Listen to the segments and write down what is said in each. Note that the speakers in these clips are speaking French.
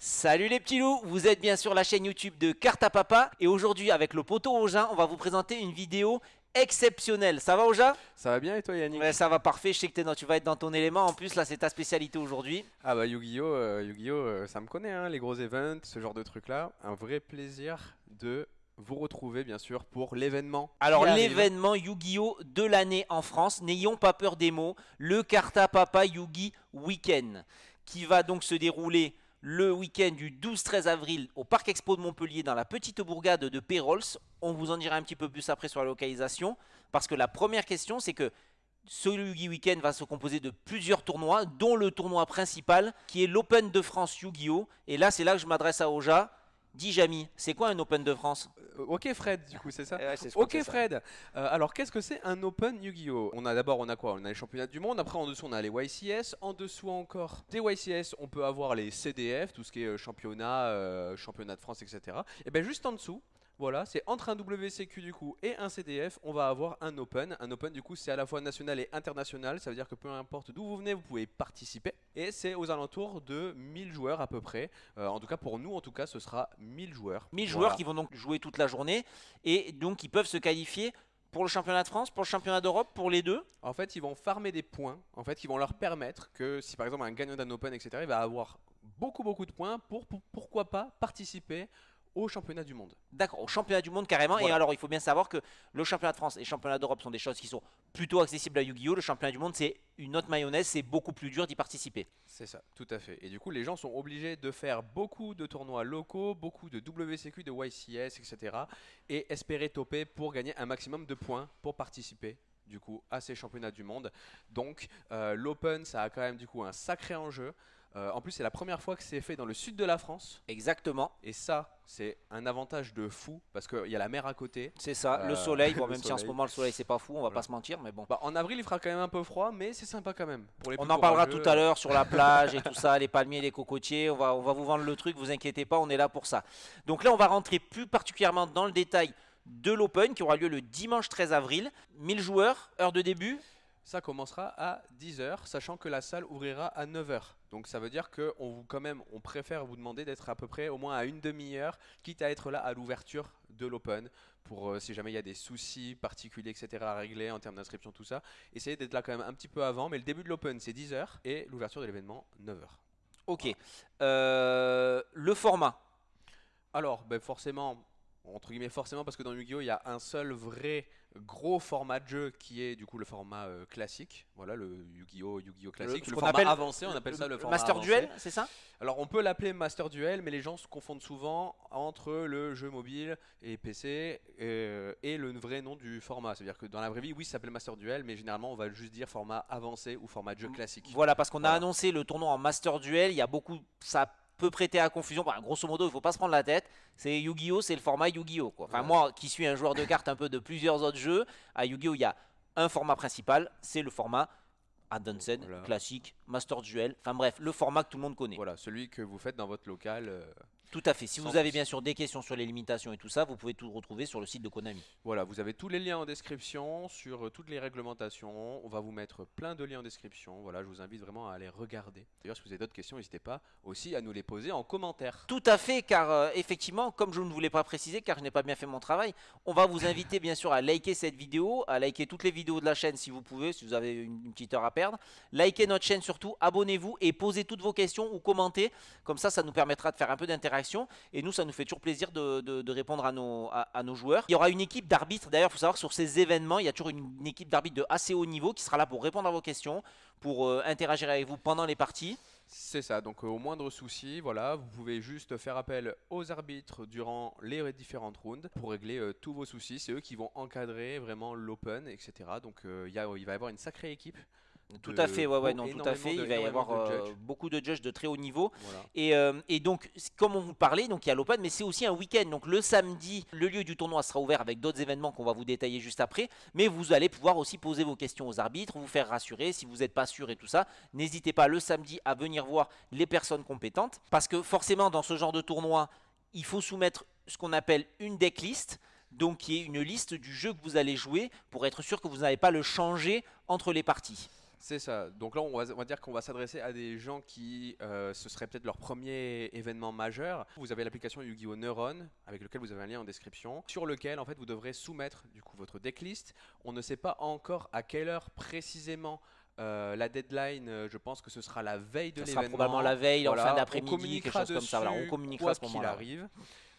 Salut les petits loups, vous êtes bien sur la chaîne YouTube de Carte à Papa et aujourd'hui avec le poteau Oja, on va vous présenter une vidéo exceptionnelle. Ça va Oja? Ça va bien et toi Yannick? Ouais, ça va parfait, je sais que tu vas être dans ton élément, en plus là c'est ta spécialité aujourd'hui. Ah bah Yu-Gi-Oh, ça me connaît hein, les gros events, ce genre de trucs là. Un vrai plaisir de vous retrouver bien sûr pour l'événement. Alors l'événement Yu-Gi-Oh de l'année en France, n'ayons pas peur des mots, le Carte à Papa Yu-Gi Weekend qui va donc se dérouler le week-end du 12-13 avril au Parc Expo de Montpellier dans la petite bourgade de Pérols. On vous en dira un petit peu plus après sur la localisation parce que la première question c'est que ce Yu-Gi Weekend va se composer de plusieurs tournois dont le tournoi principal qui est l'Open de France Yu-Gi-Oh! Et là c'est là que je m'adresse à Oja. Dis Jamy, c'est quoi un Open de France? Ok Fred, du coup c'est ça. Ouais, Ok Fred, alors qu'est-ce que c'est un Open Yu-Gi-Oh? On a quoi? On a les championnats du monde, après en dessous on a les YCS, en dessous encore des YCS on peut avoir les CDF, tout ce qui est championnat de France, etc. Et bien juste en dessous, voilà, c'est entre un WCQ du coup et un CDF, on va avoir un Open. Un Open du coup c'est à la fois national et international, ça veut dire que peu importe d'où vous venez, vous pouvez participer. Et c'est aux alentours de 1000 joueurs à peu près. En tout cas pour nous, en tout cas ce sera 1000 joueurs. 1000 Voilà. joueurs qui vont donc jouer toute la journée et donc ils peuvent se qualifier pour le championnat de France, pour le championnat d'Europe, pour les deux. En fait, ils vont farmer des points, en fait, qui vont leur permettre que si par exemple un gagnant d'un Open, etc., il va avoir beaucoup de points pour pourquoi pas participer au championnat du monde. D'accord, au championnat du monde carrément. Voilà. Et alors il faut bien savoir que le championnat de France et le championnat d'Europe sont des choses qui sont plutôt accessibles à Yu-Gi-Oh! Le championnat du monde c'est une autre mayonnaise, c'est beaucoup plus dur d'y participer. C'est ça, tout à fait. Et du coup, les gens sont obligés de faire beaucoup de tournois locaux, beaucoup de WCQ, de YCS, etc. Et espérer toper pour gagner un maximum de points pour participer du coup à ces championnats du monde. Donc l'Open, ça a quand même du coup un sacré enjeu. En plus, c'est la première fois que c'est fait dans le sud de la France. Exactement. Et ça, c'est un avantage de fou parce qu'il y a la mer à côté. C'est ça, le soleil, bon, le même si en ce soleil. moment le soleil c'est pas fou, on va Voilà. pas se mentir, mais bon. Bah, en avril, il fera quand même un peu froid, mais c'est sympa quand même. Pour les On plus en parlera courageux, tout à l'heure sur la plage et tout ça, les palmiers, les cocotiers, on va vous vendre le truc, vous inquiétez pas, on est là pour ça. Donc là on va rentrer plus particulièrement dans le détail de l'Open qui aura lieu le dimanche 13 avril. 1000 joueurs, heure de début. Ça commencera à 10 h, sachant que la salle ouvrira à 9 h. Donc ça veut dire on préfère vous demander d'être à peu près au moins à une demi-heure, quitte à être là à l'ouverture de l'Open, pour si jamais il y a des soucis particuliers, etc. à régler en termes d'inscription, tout ça. Essayez d'être là quand même un petit peu avant, mais le début de l'Open c'est 10 h et l'ouverture de l'événement 9 h. Ok. Le format. Alors, ben forcément, entre guillemets forcément, parce que dans Yu-Gi-Oh! Il y a un seul vrai gros format de jeu qui est du coup le format classique. Voilà, le Yu-Gi-Oh! Classique. Ce Le qu'on format appelle avancé, on appelle ça le format Master avancé. Duel, c'est ça? Alors on peut l'appeler Master Duel, mais les gens se confondent souvent entre le jeu mobile et PC et le vrai nom du format. C'est-à-dire que dans la vraie vie, oui, ça s'appelle Master Duel, mais généralement on va juste dire format avancé ou format de jeu classique. Voilà, parce qu'on a Voilà. annoncé le tournoi en Master Duel, il y a beaucoup, ça peut prêter à confusion. Bah, grosso modo, il faut pas se prendre la tête. C'est Yu-Gi-Oh, c'est le format Yu-Gi-Oh, quoi. Enfin, Ouais. moi, qui suis un joueur de cartes un peu de plusieurs autres jeux, à Yu-Gi-Oh, il y a un format principal, c'est le format Advanced, Voilà. classique, Master Duel. Enfin bref, le format que tout le monde connaît. Voilà, celui que vous faites dans votre local. Tout à fait. Si Sans vous avez souci. bien sûr des questions sur les limitations et tout ça, vous pouvez tout retrouver sur le site de Konami. Voilà, vous avez tous les liens en description sur toutes les réglementations. On va vous mettre plein de liens en description. Voilà, je vous invite vraiment à aller regarder. D'ailleurs, si vous avez d'autres questions, n'hésitez pas aussi à nous les poser en commentaire. Tout à fait, car effectivement, comme je ne voulais pas préciser, car je n'ai pas bien fait mon travail, on va vous inviter bien sûr à liker cette vidéo, à liker toutes les vidéos de la chaîne si vous pouvez, si vous avez une petite heure à perdre. Likez notre chaîne surtout, abonnez-vous et posez toutes vos questions ou commentez. Comme ça nous permettra de faire un peu d'interaction. Et nous, ça nous fait toujours plaisir de répondre à nos joueurs. Il y aura une équipe d'arbitres. D'ailleurs, il faut savoir que sur ces événements, il y a toujours une équipe d'arbitres de assez haut niveau qui sera là pour répondre à vos questions, pour interagir avec vous pendant les parties. C'est ça, donc au moindre souci, voilà, vous pouvez juste faire appel aux arbitres durant les différentes rounds pour régler tous vos soucis. C'est eux qui vont encadrer vraiment l'open, etc. Donc il va y avoir une sacrée équipe. Tout à fait, ouais, non, tout à énormément fait. Il va y énormément avoir de judges. beaucoup de judges de très haut niveau. Voilà. Et donc, comme on vous parlait, donc il y a l'Open, mais c'est aussi un week-end. Donc le samedi, le lieu du tournoi sera ouvert avec d'autres événements qu'on va vous détailler juste après. Mais vous allez pouvoir aussi poser vos questions aux arbitres, vous faire rassurer si vous n'êtes pas sûr et tout ça. N'hésitez pas le samedi à venir voir les personnes compétentes. Parce que forcément, dans ce genre de tournoi, il faut soumettre ce qu'on appelle une decklist. Donc qui est une liste du jeu que vous allez jouer pour être sûr que vous n'allez pas le changer entre les parties. C'est ça. Donc là, on va dire qu'on va s'adresser à des gens qui, ce serait peut-être leur premier événement majeur. Vous avez l'application Yu-Gi-Oh! Neuron, avec lequel vous avez un lien en description, sur lequel en fait vous devrez soumettre du coup votre decklist. On ne sait pas encore à quelle heure précisément. La deadline, je pense que ce sera la veille de Ça l'événement. sera probablement la veille, Voilà, en fin on d'après-midi, quelque chose comme ça. Voilà, on communiquera à ce qu'il moment-là. arrive.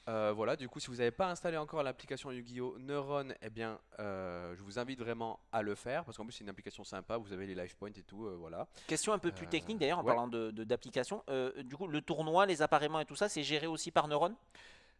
Voilà, du coup, si vous n'avez pas installé encore l'application Yu-Gi-Oh! Neuron, eh bien, je vous invite vraiment à le faire parce qu'en plus, c'est une application sympa. Vous avez les life points et tout, voilà. Question un peu plus technique d'ailleurs, en ouais. parlant d'application. Du coup, le tournoi, les appareillements et tout ça, c'est géré aussi par Neuron?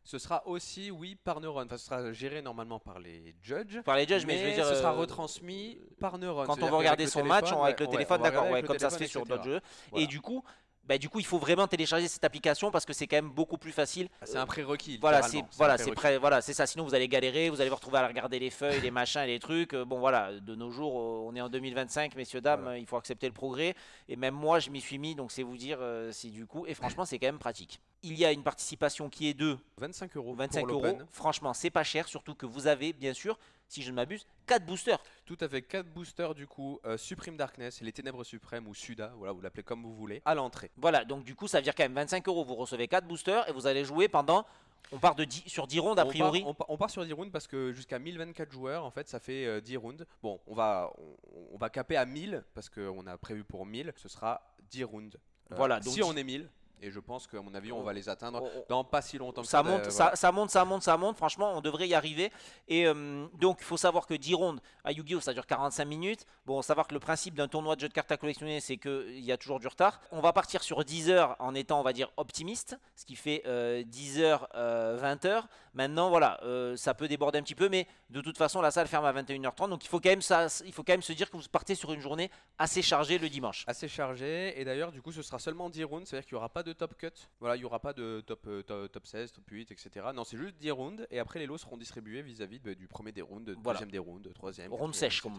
Ce sera aussi, oui, par Neuron. Enfin, ce sera géré normalement par les judges. Par les judges, mais je veux dire, ce sera retransmis par Neuron. quand on C'est-à-dire va regarder qu'avec son le match, téléphone, avec le téléphone, on va d'accord, regarder avec le comme ça se fait téléphone, sur d'autres etc. jeux. Voilà. Et du coup, il faut vraiment télécharger cette application parce que c'est quand même beaucoup plus facile. C'est un prérequis. Voilà, littéralement. voilà, c'est ça. Sinon, vous allez galérer, vous allez vous retrouver à regarder les feuilles, les machins et les trucs. Bon, voilà, de nos jours, on est en 2025, messieurs, dames, Voilà. il faut accepter le progrès. Et même moi, je m'y suis mis, donc c'est vous dire si du coup. Et franchement, c'est quand même pratique. Il y a une participation qui est de 25 euros. 25 pour euros. l'Open. Franchement, c'est pas cher, surtout que vous avez, bien sûr, si je ne m'abuse, 4 boosters. Tout à fait, 4 boosters du coup, Supreme Darkness, les Ténèbres Suprêmes ou Suda, voilà, vous l'appelez comme vous voulez, à l'entrée. Voilà, donc du coup, ça veut dire quand même 25 euros. Vous recevez 4 boosters et vous allez jouer pendant. On part sur 10 rounds a priori. On part sur 10 rounds parce que jusqu'à 1024 joueurs, en fait, ça fait 10 rounds. Bon, on va caper à 1000 parce qu'on a prévu pour 1000, ce sera 10 rounds. Voilà, donc si on est 1000. Et je pense qu'à mon avis, on va les atteindre dans pas si longtemps que ça. Voilà. Ça monte. Franchement, on devrait y arriver. Et donc, il faut savoir que 10 rounds à Yu-Gi-Oh! Ça dure 45 minutes. Bon, savoir que le principe d'un tournoi de jeux de cartes à collectionner, c'est qu'il y a toujours du retard. On va partir sur 10 heures en étant, on va dire, optimiste. Ce qui fait 10 heures, 20 heures. Maintenant, voilà, ça peut déborder un petit peu. Mais de toute façon, la salle ferme à 21h30. Donc, il faut quand même se dire que vous partez sur une journée assez chargée le dimanche. Assez chargée. Et d'ailleurs, du coup, ce sera seulement 10 rounds. C'est-à-dire qu'il n'y aura pas de top cut. Voilà, il n'y aura pas de top 16, top 8, etc. Non, c'est juste 10 rounds. Et après, les lots seront distribués vis-à-vis du premier des rounds, deuxième des rounds, troisième. Round sèche, comme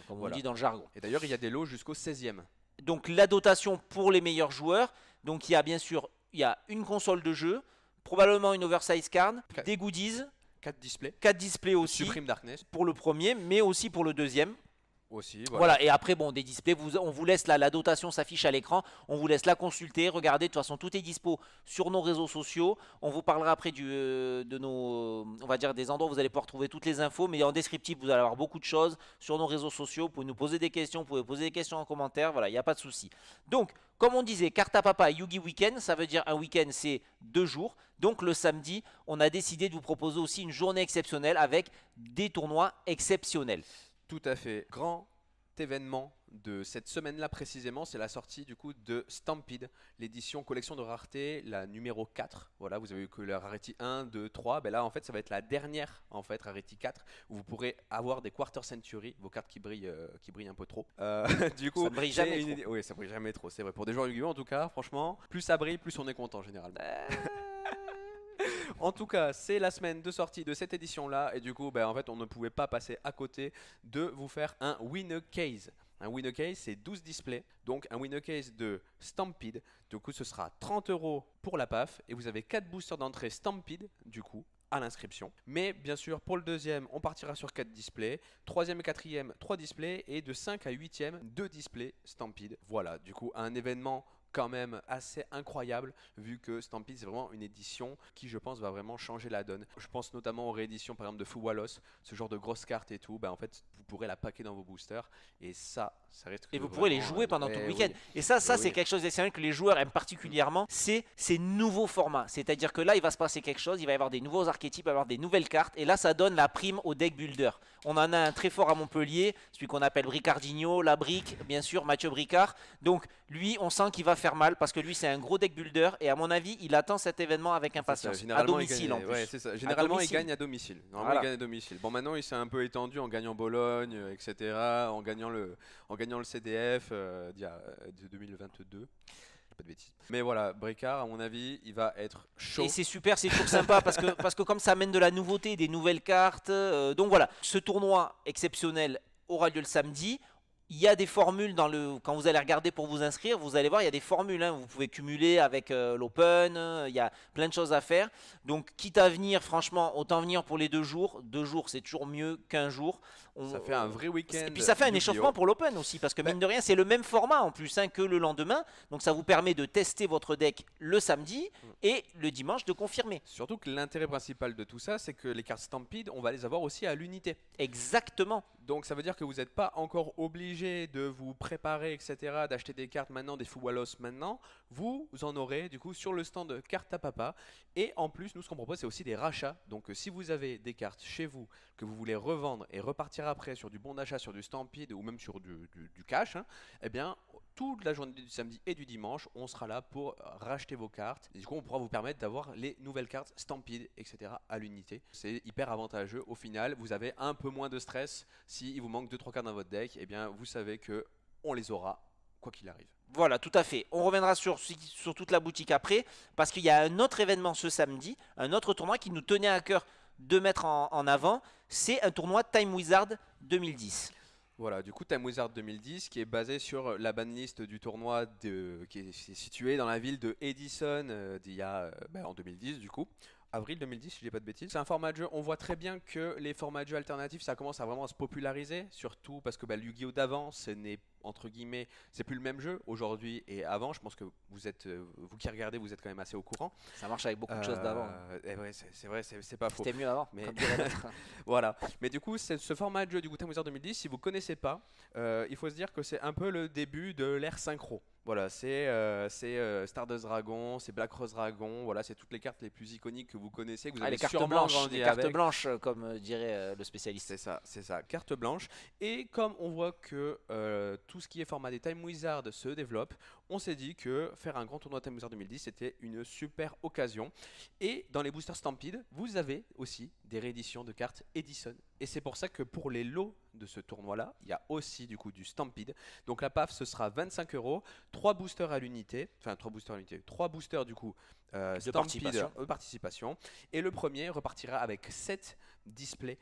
on dit dans le jargon. Et d'ailleurs, il y a des lots jusqu'au 16e. Donc, la dotation pour les meilleurs joueurs. Donc, il y a bien sûr une console de jeu, probablement une oversize card, des goodies, 4 displays. 4 displays aussi. Supreme Darkness. Pour le premier, mais aussi pour le deuxième. Aussi, voilà, et après, bon, des displays, on vous laisse la dotation s'affiche à l'écran, on vous laisse la consulter, regardez, de toute façon, tout est dispo sur nos réseaux sociaux. On vous parlera après de nos, on va dire, des endroits où vous allez pouvoir trouver toutes les infos, mais en descriptif, vous allez avoir beaucoup de choses sur nos réseaux sociaux. Vous pouvez nous poser des questions, vous pouvez poser des questions en commentaire, voilà, il n'y a pas de souci. Donc, comme on disait, Carte à Papa Yu-Gi Weekend, ça veut dire un week-end, c'est 2 jours. Donc, le samedi, on a décidé de vous proposer aussi une journée exceptionnelle avec des tournois exceptionnels. Tout à fait. Grand événement de cette semaine-là précisément, c'est la sortie du coup de Stampede, l'édition collection de rareté, la numéro 4. Voilà, vous avez eu que la Rarity 1, 2, 3. Ben là, en fait, ça va être la dernière, en fait, Rarity 4, où vous pourrez avoir des Quarter Century, vos cartes qui brillent un peu trop. Du coup, ça brille jamais trop. Oui, ça brille jamais trop, c'est vrai. Pour des joueurs Yu-Gi-Oh! En tout cas, franchement, plus ça brille, plus on est content généralement. En tout cas, c'est la semaine de sortie de cette édition-là. Et du coup, en fait, on ne pouvait pas passer à côté de vous faire un Winner Case. Un Winner Case, c'est 12 displays. Donc, un Winner Case de Stampede. Du coup, ce sera 30 € pour la PAF. Et vous avez 4 boosters d'entrée Stampede, du coup, à l'inscription. Mais bien sûr, pour le deuxième, on partira sur 4 displays. Troisième et quatrième, 3 displays. Et de 5 à 8e, 2 displays Stampede. Voilà, du coup, un événement quand même assez incroyable vu que Stampede c'est vraiment une édition qui je pense va vraiment changer la donne. Je pense notamment aux rééditions par exemple de Fuwalos, ce genre de grosses cartes et tout, en fait vous pourrez la packer dans vos boosters et ça risque et vous pourrez les jouer pendant tout le week-end. Oui. Et ça c'est quelque chose d'exceptionnel que les joueurs aiment particulièrement, c'est ces nouveaux formats. C'est-à-dire que là il va se passer quelque chose, il va y avoir des nouveaux archétypes, il va y avoir des nouvelles cartes et là ça donne la prime au deck builder. On en a un très fort à Montpellier, celui qu'on appelle Bricardinho, la brique, bien sûr, Mathieu Bricard. Donc lui on sent qu'il va faire mal parce que lui c'est un gros deck builder et à mon avis il attend cet événement avec impatience. À domicile en plus. Ouais, c'est ça. Généralement il gagne à domicile. Normalement il gagne à domicile. Bon maintenant il s'est un peu étendu en gagnant Bologne, etc. En gagnant le CDF de 2022. Pas de bêtises. Mais voilà, Bricard, à mon avis, il va être chaud. Et c'est super, c'est toujours sympa parce que comme ça amène de la nouveauté, des nouvelles cartes. Donc voilà, ce tournoi exceptionnel aura lieu le samedi. Il y a des formules quand vous allez regarder pour vous inscrire, vous allez voir, il y a des formules, hein. Vous pouvez cumuler avec l'Open, il y a plein de choses à faire. Donc, quitte à venir, franchement, autant venir pour les 2 jours. 2 jours, c'est toujours mieux qu'un jour. Ça fait un vrai week-end. Et puis ça fait un Yu-Gi-Oh! échauffement pour l'Open aussi, parce que Bah, mine de rien, c'est le même format en plus, hein, que le lendemain. Donc ça vous permet de tester votre deck le samedi et le dimanche de confirmer. surtout que l'intérêt principal de tout ça, c'est que les cartes Stampede, on va les avoir aussi à l'unité. Exactement. Donc ça veut dire que vous n'êtes pas encore obligé de vous préparer, etc., d'acheter des cartes maintenant, des Fuwalos maintenant. Vous en aurez du coup sur le stand de Cartes à Papa. Et en plus, nous ce qu'on propose, c'est aussi des rachats. Donc si vous avez des cartes chez vous que vous voulez revendre et repartir après sur du bon d'achat, sur du Stampede ou même sur du cash, hein, eh bien toute la journée du samedi et du dimanche, on sera là pour racheter vos cartes. Et du coup, on pourra vous permettre d'avoir les nouvelles cartes Stampede, etc. à l'unité. C'est hyper avantageux. Au final, vous avez un peu moins de stress. S'il vous manque 2-3 cartes dans votre deck, eh bien, vous savez que on les aura, quoi qu'il arrive. Voilà, tout à fait. On reviendra sur toute la boutique après, parce qu'il y a un autre événement ce samedi, un autre tournoi qui nous tenait à cœur de mettre en avant. C'est un tournoi Time Wizard 2010. Voilà, du coup, Time Wizard 2010 qui est basé sur la banlist du tournoi qui est situé dans la ville de Edison en 2010 du coup. Avril 2010 si je dis pas de bêtises. C'est un format de jeu, on voit très bien que les formats de jeu alternatifs ça commence à vraiment se populariser, surtout parce que le Yu-Gi-Oh d'avant ce n'est entre guillemets, c'est plus le même jeu aujourd'hui et avant. Je pense que vous êtes, vous qui regardez, vous êtes quand même assez au courant. Ça marche avec beaucoup de choses d'avant. C'est vrai, c'est pas faux. C'était mieux avant, Mais comme dirait l'autre. voilà. Mais du coup, ce format de jeu du Time Wizard 2010, si vous connaissez pas, il faut se dire que c'est un peu le début de l'ère synchro. Voilà, c'est Stardust Dragon, c'est Black Rose Dragon, voilà, c'est toutes les cartes les plus iconiques que vous connaissez, que vous avez les cartes sûrement blanches, grandi les cartes avec. blanches, comme dirait le spécialiste. C'est ça, carte blanche. Et comme on voit que tout ce qui est format des Time Wizard se développe, on s'est dit que faire un grand tournoi Time Wizard 2010 c'était une super occasion. Et dans les boosters Stampede, vous avez aussi des rééditions de cartes Edison. Et c'est pour ça que pour les lots de ce tournoi là, il y a aussi du coup du Stampede. Donc la PAF ce sera 25 €, 3 boosters à l'unité, enfin 3 boosters à l'unité, 3 boosters du coup De Stampede participation. Et le premier repartira avec 7 displays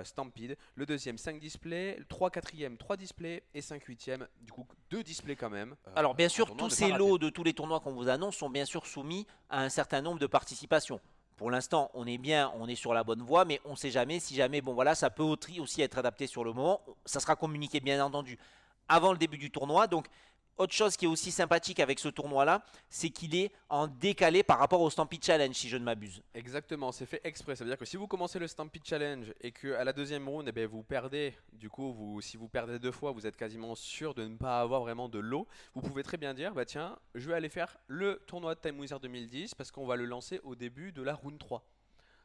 Stampede, le deuxième 5 displays, le 3 quatrième 3 displays et 5 huitième du coup 2 displays quand même. Alors bien un sûr, tournoi tous de pas ces rater. lots de tous les tournois qu'on vous annonce sont bien sûr soumis à un certain nombre de participations. Pour l'instant, on est bien, on est sur la bonne voie, mais on ne sait jamais si jamais, bon voilà, ça peut aussi être adapté sur le moment. Ça sera communiqué bien entendu avant le début du tournoi. Donc, autre chose qui est aussi sympathique avec ce tournoi-là, c'est qu'il est en décalé par rapport au Stampede Challenge, si je ne m'abuse. Exactement, c'est fait exprès. Ça veut dire que si vous commencez le Stampede Challenge et qu'à la deuxième round, eh bien, vous perdez, du coup, si vous perdez 2 fois, vous êtes quasiment sûr de ne pas avoir vraiment de lot. Vous pouvez très bien dire, bah tiens, je vais aller faire le tournoi de Time Wizard 2010 parce qu'on va le lancer au début de la round 3.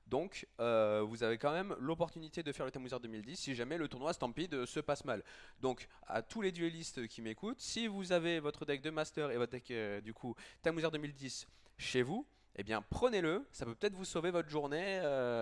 Donc, vous avez quand même l'opportunité de faire le Time Wizard 2010 si jamais le tournoi Stampede se passe mal. Donc, à tous les duellistes qui m'écoutent, si vous avez votre deck de Master et votre deck du coup Time Wizard 2010 chez vous, eh bien prenez-le, ça peut peut-être vous sauver votre journée.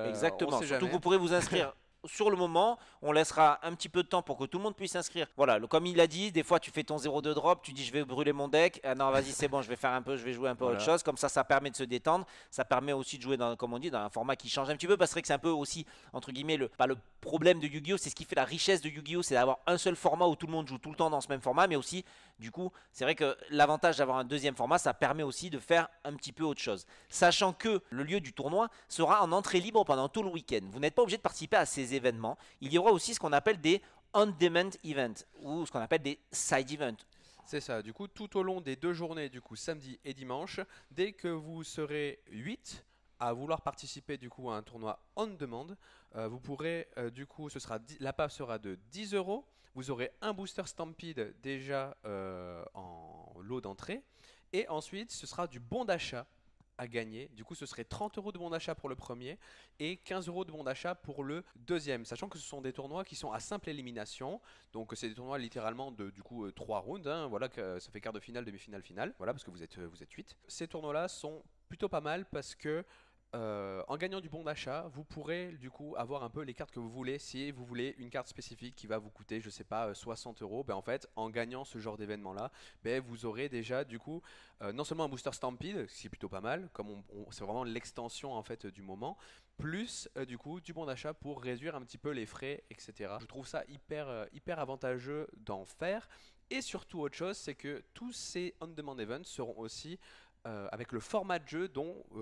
Exactement, on sait surtout jamais. que vous pourrez vous inscrire sur le moment. On laissera un petit peu de temps pour que tout le monde puisse s'inscrire. Voilà, comme il a dit, des fois tu fais ton 0-2 drop, tu dis je vais brûler mon deck. Ah non, vas-y, c'est bon, je vais faire un peu, je vais jouer un peu Voilà. autre chose. Comme ça permet de se détendre. Ça permet aussi de jouer dans, comme on dit, dans un format qui change un petit peu. Parce que c'est un peu aussi, entre guillemets, pas le problème de Yu-Gi-Oh! C'est ce qui fait la richesse de Yu-Gi-Oh! C'est d'avoir un seul format où tout le monde joue tout le temps dans ce même format. Mais aussi, du coup, c'est vrai que l'avantage d'avoir un deuxième format, ça permet aussi de faire un petit peu autre chose. Sachant que le lieu du tournoi sera en entrée libre pendant tout le week-end. Vous n'êtes pas obligé de participer à ces événements. Il y aura aussi ce qu'on appelle des on-demand events ou ce qu'on appelle des side events. C'est ça, du coup, tout au long des 2 journées, du coup, samedi et dimanche, dès que vous serez 8 à vouloir participer du coup à un tournoi on demand, vous pourrez du coup, la PAF sera de 10 €. Vous aurez un booster Stampede déjà en lot d'entrée. Et ensuite, ce sera du bon d'achat à gagner. Du coup, ce serait 30 € de bon d'achat pour le premier et 15 € de bon d'achat pour le deuxième. Sachant que ce sont des tournois qui sont à simple élimination. Donc, c'est des tournois littéralement de 3 rounds. Hein. Voilà, ça fait quart de finale, demi-finale, finale. Voilà, parce que vous êtes 8. Ces tournois-là sont plutôt pas mal parce que En gagnant du bon d'achat, vous pourrez du coup avoir un peu les cartes que vous voulez. Si vous voulez une carte spécifique qui va vous coûter, je sais pas, 60 euros, ben en fait, en gagnant ce genre d'événement là, ben vous aurez déjà du coup non seulement un booster Stampede, ce qui est plutôt pas mal, comme c'est vraiment l'extension en fait du moment, plus du coup du bon d'achat pour réduire un petit peu les frais, etc. Je trouve ça hyper avantageux d'en faire. Et surtout autre chose, c'est que tous ces on-demand events seront aussi avec le format de jeu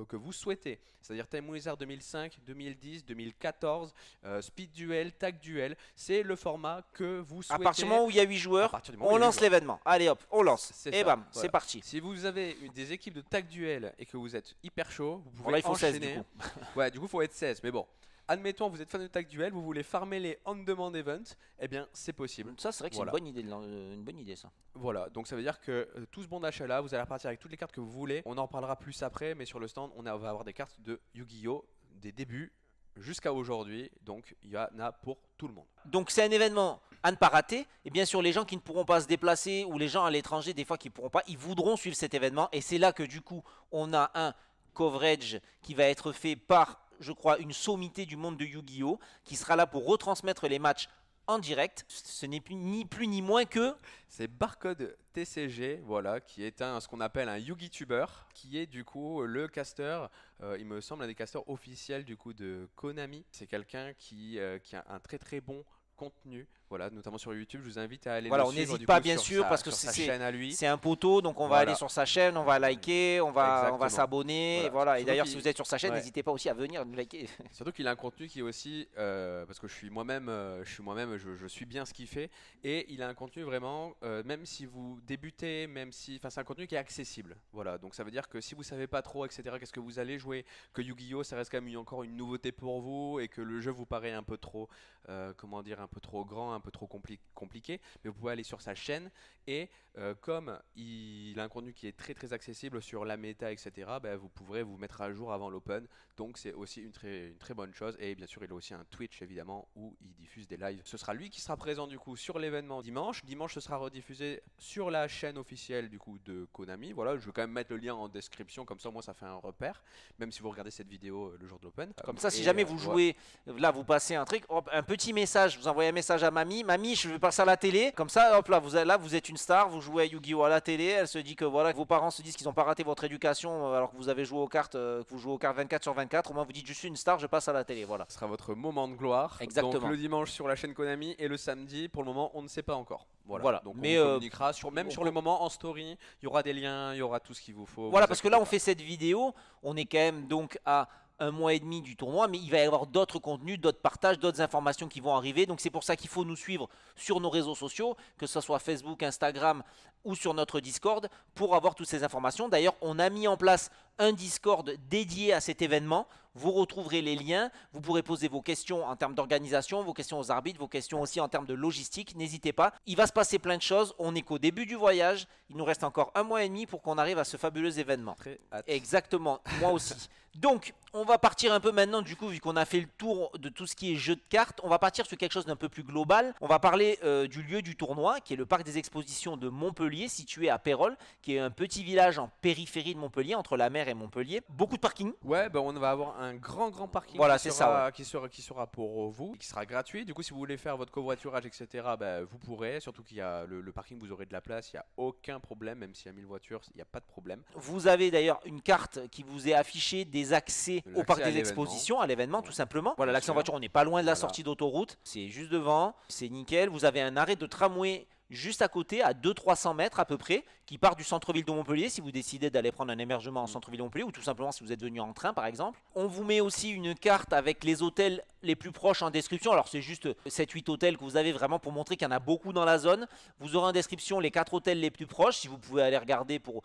que vous souhaitez. C'est-à-dire Time Wizard 2005, 2010, 2014, Speed Duel, Tag Duel. C'est le format que vous souhaitez. À partir du moment où il y a 8 joueurs, on lance l'événement. Allez hop, on lance. Et bam, c'est parti. Si vous avez des équipes de Tag Duel et que vous êtes hyper chaud, vous pouvez là, il faut enchaîner. 16 du coup. Ouais, du coup, il faut être 16. Mais bon. Admettons, vous êtes fan de Tag Duel, vous voulez farmer les on-demand events, eh bien c'est possible. Ça, c'est vrai que c'est une bonne idée ça. Voilà, donc ça veut dire que tout ce bon d'achat là, vous allez repartir avec toutes les cartes que vous voulez. On en parlera plus après, mais sur le stand, va avoir des cartes de Yu-Gi-Oh! Des débuts jusqu'à aujourd'hui, donc il y en a pour tout le monde. Donc c'est un événement à ne pas rater, et bien sûr les gens qui ne pourront pas se déplacer ou les gens à l'étranger des fois qui ne pourront pas, ils voudront suivre cet événement, et c'est là que du coup on a un coverage qui va être fait par, je crois, une sommité du monde de Yu-Gi-Oh! Qui sera là pour retransmettre les matchs en direct. Ce n'est ni plus ni moins que... C'est Barcode TCG, voilà, qui est ce qu'on appelle un Yu-Gi-Tuber, qui est du coup le caster, il me semble un des casters officiels du coup de Konami. C'est quelqu'un qui a un très bon contenu, voilà, notamment sur YouTube. Je vous invite à aller le on suivre, n'hésite pas bien sûr parce que c'est un poteau, donc on va aller sur sa chaîne, on va liker, on va s'abonner, voilà. Et d'ailleurs si vous êtes sur sa chaîne, n'hésitez pas aussi à venir nous liker. Surtout qu'il a un contenu qui est aussi, parce que je suis moi-même, je suis bien ce qu'il fait, et il a un contenu vraiment, même si vous débutez, c'est un contenu qui est accessible, voilà. Donc ça veut dire que si vous savez pas trop, etc., qu'est-ce que vous allez jouer, que Yu-Gi-Oh! Ça reste quand même encore une nouveauté pour vous, et que le jeu vous paraît un peu trop, un peu trop grand, un peu trop compliqué, mais vous pouvez aller sur sa chaîne et comme il a un contenu qui est très accessible sur la méta, etc., vous pourrez vous mettre à jour avant l'open, donc c'est aussi une très bonne chose. Et bien sûr il a aussi un Twitch évidemment où il diffuse des lives. Ce sera lui qui sera présent du coup sur l'événement dimanche. Ce sera rediffusé sur la chaîne officielle du coup de Konami. Voilà, je vais quand même mettre le lien en description, comme ça moi ça fait un repère, même si vous regardez cette vidéo le jour de l'open. Comme ça si jamais vous jouez, là vous passez un truc, hop, un petit message, vous envoyez un message à mamie, je vais passer à la télé, comme ça hop là vous êtes une star, vous jouez à Yu-Gi-Oh! À la télé, elle se dit que voilà, vos parents se disent qu'ils n'ont pas raté votre éducation alors que vous avez joué aux cartes, que vous jouez aux cartes 24/24, au moins vous dites je suis une star, je passe à la télé, voilà. Ce sera votre moment de gloire. Exactement. Donc le dimanche sur la chaîne Konami et le samedi, pour le moment on ne sait pas encore. Voilà. Donc on communiquera sur le moment en story, il y aura des liens, il y aura tout ce qu'il vous faut. Voilà, parce que là on fait cette vidéo, on est quand même donc à un mois et demi du tournoi, mais il va y avoir d'autres contenus, d'autres partages, d'autres informations qui vont arriver. Donc c'est pour ça qu'il faut nous suivre sur nos réseaux sociaux, que ce soit Facebook, Instagram ou sur notre Discord, pour avoir toutes ces informations. D'ailleurs, on a mis en place un Discord dédié à cet événement. Vous retrouverez les liens, vous pourrez poser vos questions en termes d'organisation, vos questions aux arbitres, vos questions aussi en termes de logistique, n'hésitez pas. Il va se passer plein de choses, on n'est qu'au début du voyage, il nous reste encore un mois et demi pour qu'on arrive à ce fabuleux événement. Très hâte. Exactement, moi aussi. Donc, on va partir un peu maintenant, du coup, vu qu'on a fait le tour de tout ce qui est jeu de cartes, on va partir sur quelque chose d'un peu plus global. On va parler du lieu du tournoi, qui est le parc des expositions de Montpellier, situé à Pérols, qui est un petit village en périphérie de Montpellier, entre la mer et Montpellier. Beaucoup de parking. Ouais, on va avoir un grand parking qui sera pour vous, qui sera gratuit. Du coup, si vous voulez faire votre covoiturage, etc., vous pourrez. Surtout qu'il y a le parking, vous aurez de la place, il n'y a aucun problème, même s'il y a 1000 voitures, il n'y a pas de problème. Vous avez d'ailleurs une carte qui vous est affichée des accès au parc des expositions, à l'événement, tout simplement. Voilà, l'accès en voiture, on n'est pas loin de la sortie d'autoroute, c'est juste devant, c'est nickel. Vous avez un arrêt de tramway juste à côté, à 200-300 mètres à peu près, qui part du centre-ville de Montpellier si vous décidez d'aller prendre un hébergement en centre-ville de Montpellier, ou tout simplement si vous êtes venu en train par exemple. On vous met aussi une carte avec les hôtels les plus proches en description. Alors c'est juste 7-8 hôtels que vous avez vraiment pour montrer qu'il y en a beaucoup dans la zone. Vous aurez en description les 4 hôtels les plus proches, si vous pouvez aller regarder pour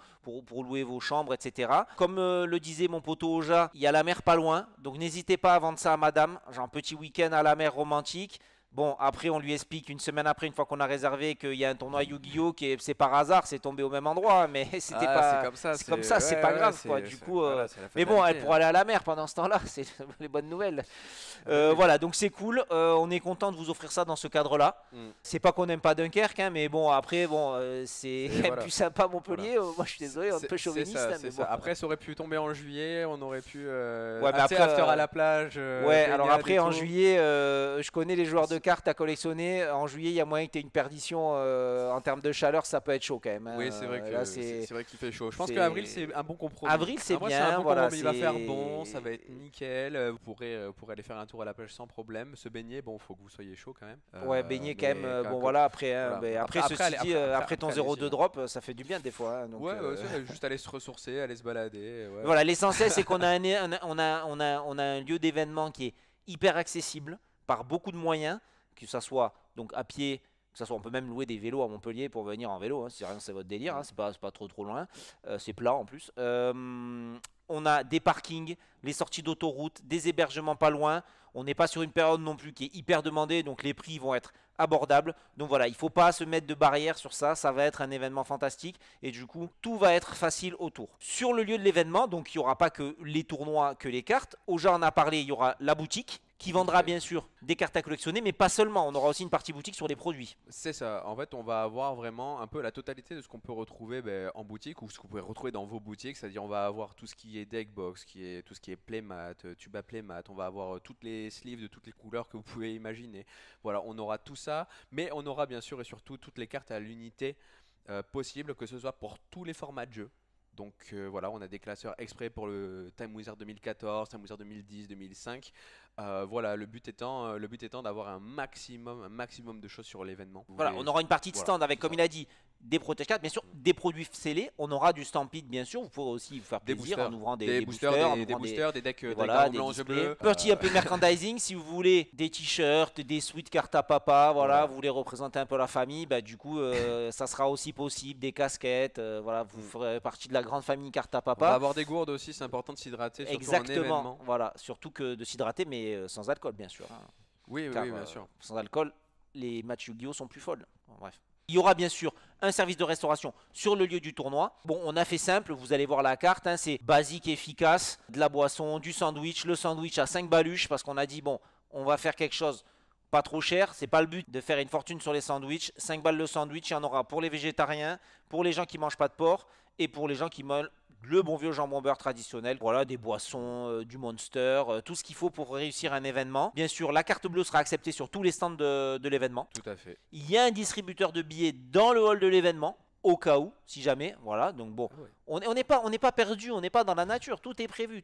louer vos chambres, etc. Comme le disait mon poteau Oja, il y a la mer pas loin, donc n'hésitez pas à vendre ça à madame, genre un petit week-end à la mer romantique. Bon, après, on lui explique une semaine après, une fois qu'on a réservé, qu'il y a un tournoi Yu-Gi-Oh! C'est par hasard, c'est tombé au même endroit, mais c'était Ah, c'est pas. comme ça, C'est comme ça, c'est ouais, pas ouais, grave, quoi. Du coup, voilà, c'est la mais bon, elle fatalité, pourra hein. aller à la mer pendant ce temps-là, c'est les bonnes nouvelles. Ah bah oui. Voilà, donc c'est cool. On est content de vous offrir ça dans ce cadre-là. Mm. C'est pas qu'on n'aime pas Dunkerque, hein, mais bon, après, bon, c'est Et quand même voilà. plus sympa Montpellier. Moi, je suis désolé, un peu C'est chauviniste, ça, hein, c'est mais ça. bon. Après, ça aurait pu tomber en juillet, on aurait pu. Ouais, mais Tu sais, après, after à la plage. ouais, alors baignade après et en tout. juillet, je connais les joueurs de cartes à collectionner. En juillet, il y a moyen que tu aies une perdition en termes de chaleur, ça peut être chaud quand même, hein. Oui, c'est vrai que Là, c'est c'est vrai qu'il fait chaud. Je pense c'est- qu'avril c'est un bon compromis. avril, c'est Moi, bien, un bon voilà, compromis. Il va faire c'est bon, ça va être nickel. Vous pourrez aller faire un tour à la plage sans problème. Se baigner, bon, faut que vous soyez chaud quand même. ouais, baigner quand même. Mais Bon voilà, après, hein, voilà. ben, après, Après, ceci allez, dit, après ton allez-y, 0,2 hein. drop, ça fait du bien des fois, hein, donc, Ouais, c'est juste aller se ressourcer, aller se balader. Ouais. voilà, l'essentiel c'est qu'on a on a un lieu d'événement qui est hyper accessible par beaucoup de moyens, que ça soit donc à pied, que ça soit, on peut même louer des vélos à Montpellier pour venir en vélo, hein, si rien c'est votre délire, hein, c'est pas trop loin, c'est plat en plus. On a des parkings, les sorties d'autoroute, des hébergements pas loin. On n'est pas sur une période non plus qui est hyper demandée, donc les prix vont être abordables. Donc voilà, il ne faut pas se mettre de barrière sur ça, ça va être un événement fantastique et du coup, tout va être facile autour. Sur le lieu de l'événement, donc il n'y aura pas que les tournois, que les cartes. Oja en a parlé, il y aura la boutique qui vendra bien sûr des cartes à collectionner, mais pas seulement, on aura aussi une partie boutique sur les produits. C'est ça. En fait, on va avoir vraiment un peu la totalité de ce qu'on peut retrouver en boutique ou ce que vous pouvez retrouver dans vos boutiques. C'est-à-dire, on va avoir tout ce qui est deck box, tout ce qui est playmat, tube à playmat. On va avoir toutes les sleeves de toutes les couleurs que vous pouvez imaginer. Voilà, on aura tout ça, mais on aura bien sûr et surtout toutes les cartes à l'unité possibles, que ce soit pour tous les formats de jeu. Donc voilà, on a des classeurs exprès pour le Time Wizard 2014, Time Wizard 2010, 2005. Voilà, le but étant d'avoir un maximum de choses sur l'événement. Voilà, on aura une partie de Voilà, stand avec, c'est comme ça. il a dit, des protège-cartes, bien sûr, des produits scellés. On aura du Stampede, bien sûr. Vous pourrez aussi vous faire Des plaisir boosters, en ouvrant des des boosters, boosters, en des ouvrant boosters, des decks, voilà, des des blancs, yeux displays. bleus. Petit un peu merchandising, si vous voulez des t-shirts, des sweats cartes à papa, voilà, vous voulez représenter un peu la famille, bah, du coup, ça sera aussi possible, des casquettes, voilà, vous ferez partie de la grande famille carte à On va papa. avoir des gourdes aussi, c'est important de s'hydrater, surtout en Exactement, événement. voilà, surtout que de s'hydrater, mais sans alcool, bien sûr, hein. Oui, Car bien sûr. sans alcool, les matchs Yu-Gi-Oh sont plus folles. Bon, bref. Il y aura bien sûr un service de restauration sur le lieu du tournoi. Bon, on a fait simple, vous allez voir la carte, hein, c'est basique, efficace, de la boisson, du sandwich, le sandwich à 5 baluches parce qu'on a dit bon, on va faire quelque chose pas trop cher, c'est pas le but de faire une fortune sur les sandwichs. 5 balles le sandwich, il y en aura pour les végétariens, pour les gens qui mangent pas de porc et pour les gens qui mangent le bon vieux jambon beurre traditionnel. Voilà, des boissons, du Monster, tout ce qu'il faut pour réussir un événement. Bien sûr, la carte bleue sera acceptée sur tous les stands de l'événement. Tout à fait. Il y a un distributeur de billets dans le hall de l'événement, au cas où, si jamais. Voilà, donc bon, Ah ouais. on n'est pas perdu, on n'est pas dans la nature. Tout est prévu,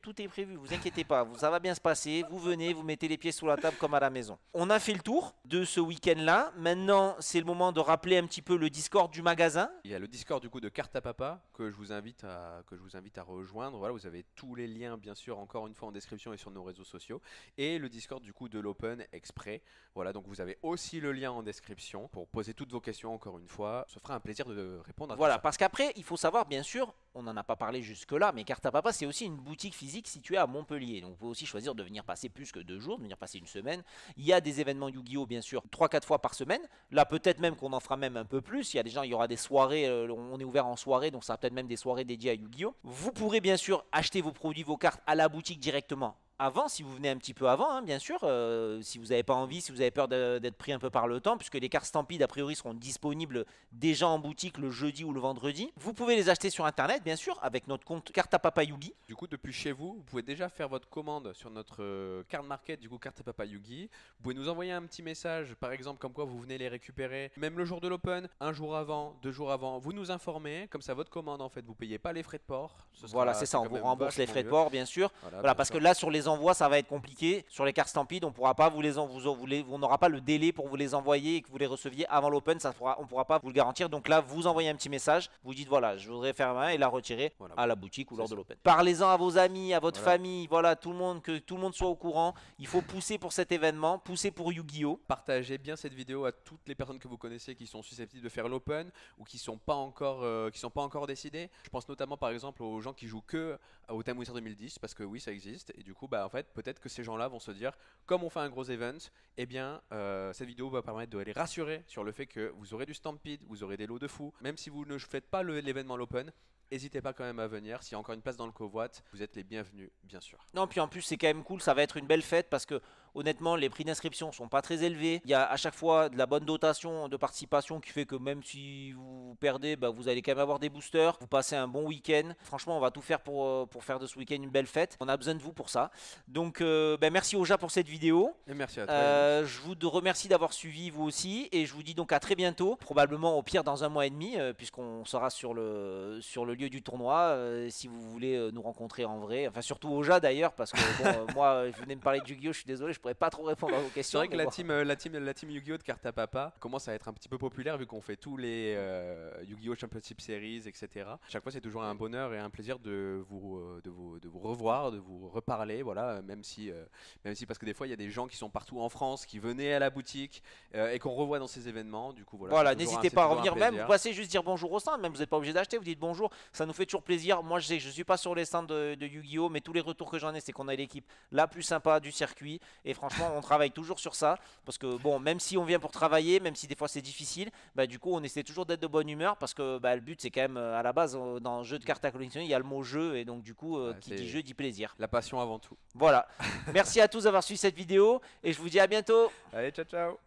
vous inquiétez pas. Ça va bien se passer. Vous venez, vous mettez les pieds sous la table comme à la maison. On a fait le tour de ce week-end-là. Maintenant, c'est le moment de rappeler un petit peu le Discord du magasin. Il y a le Discord du coup de Carte à Papa que je vous invite à rejoindre. Voilà, vous avez tous les liens bien sûr encore une fois en description et sur nos réseaux sociaux et le Discord du coup de l'Open Exprès. Voilà, donc vous avez aussi le lien en description pour poser toutes vos questions encore une fois. Ça fera un plaisir de répondre à Voilà, tout ça. parce qu'après, il faut savoir, bien sûr, on n'en a pas parlé jusque-là, mais Carte à Papa, c'est aussi une boutique physique située à Montpellier. Donc vous pouvez aussi choisir de venir passer plus que 2 jours, de venir passer une semaine. Il y a des événements Yu-Gi-Oh, bien sûr, 3-4 fois par semaine. Là, peut-être même qu'on en fera même un peu plus. Il y a des gens, il y aura des soirées, on est ouvert en soirée, donc ça sera peut-être même des soirées dédiées à Yu-Gi-Oh. Vous pourrez bien sûr acheter vos produits, vos cartes à la boutique directement. Avant, si vous venez un petit peu avant, hein, bien sûr, si vous n'avez pas envie, si vous avez peur d'être pris un peu par le temps, puisque les cartes Stampede, a priori, seront disponibles déjà en boutique le jeudi ou le vendredi. Vous pouvez les acheter sur Internet, bien sûr, avec notre compte Carte à Papa Yugi. Du coup, depuis chez vous, vous pouvez déjà faire votre commande sur notre card market, du coup, Carte à Papa Yugi. Vous pouvez nous envoyer un petit message, par exemple, comme quoi vous venez les récupérer, même le jour de l'Open, un jour avant, 2 jours avant. Vous nous informez, comme ça, votre commande, en fait, vous payez pas les frais de port. Voilà, c'est ça, on quand vous même rembourse les vachement frais de mieux. port, bien sûr. Voilà, Voilà, bien parce sûr. que là, sur les envois, ça va être compliqué. Sur les cartes Stampede, on pourra pas on n'aura pas le délai pour vous les envoyer et que vous les receviez avant l'Open. On pourra pas vous le garantir. Donc là, vous envoyez un petit message, vous dites voilà, je voudrais faire un et la retirer Voilà. à la boutique ou lors C'est de ça. l'Open. Parlez-en à vos amis, à votre Voilà. famille, voilà, tout le monde, que tout le monde soit au courant. Il faut pousser pour cet événement, pousser pour Yu-Gi-Oh. Partagez bien cette vidéo à toutes les personnes que vous connaissez qui sont susceptibles de faire l'Open ou qui sont pas encore décidées. Je pense notamment par exemple aux gens qui jouent que au Time Wizard 2010 parce que oui ça existe et du coup en fait, peut-être que ces gens-là vont se dire, comme on fait un gros event, eh bien, cette vidéo va permettre de les rassurer sur le fait que vous aurez du Stampede, vous aurez des lots de fous. Même si vous ne faites pas l'événement l'Open, n'hésitez pas quand même à venir. S'il y a encore une place dans le covoit, vous êtes les bienvenus, bien sûr. Non, puis en plus, c'est quand même cool. Ça va être une belle fête parce que, honnêtement, les prix d'inscription sont pas très élevés. Il y a à chaque fois de la bonne dotation de participation qui fait que même si vous perdez, bah, vous allez quand même avoir des boosters. Vous passez un bon week-end. Franchement, on va tout faire pour faire de ce week-end une belle fête. On a besoin de vous pour ça. Donc, merci Oja pour cette vidéo. Et merci à toi. Yannick. Je vous remercie d'avoir suivi vous aussi. Et je vous dis donc à très bientôt. Probablement au pire dans un mois et demi, puisqu'on sera sur le lieu du tournoi. Si vous voulez nous rencontrer en vrai. Enfin, surtout Oja d'ailleurs, parce que bon, moi, je venais de parler de Yu-Gi-Oh! Je suis désolé, je pourrais pas trop répondre à vos C'est questions. vrai que mais bon. la team Yu-Gi-Oh! De Carta Papa commence à être un petit peu populaire vu qu'on fait tous les Yu-Gi-Oh! Championship Series, etc. Chaque fois, c'est toujours un bonheur et un plaisir de vous revoir, de vous reparler, voilà, même si parce que des fois, il y a des gens qui sont partout en France, qui venaient à la boutique et qu'on revoit dans ces événements. Du coup, Voilà, c'est toujours n'hésitez c'est pas à toujours un revenir même. plaisir. Vous passez juste dire bonjour au stand, même vous n'êtes pas obligé d'acheter, vous dites bonjour, ça nous fait toujours plaisir. Moi, je sais que je suis pas sur les stands de Yu-Gi-Oh! Mais tous les retours que j'en ai, c'est qu'on a l'équipe la plus sympa du circuit. Et franchement, on travaille toujours sur ça. Parce que bon, même si on vient pour travailler, même si des fois c'est difficile, bah, du coup, on essaie toujours d'être de bonne humeur. Parce que bah, le but, c'est quand même à la base, dans le jeu de cartes à collectionner, il y a le mot jeu. Et donc, du coup, Ouais, qui c'est dit jeu dit plaisir. la passion avant tout. Voilà. Merci à tous d'avoir suivi cette vidéo. Et je vous dis à bientôt. Allez, ciao, ciao.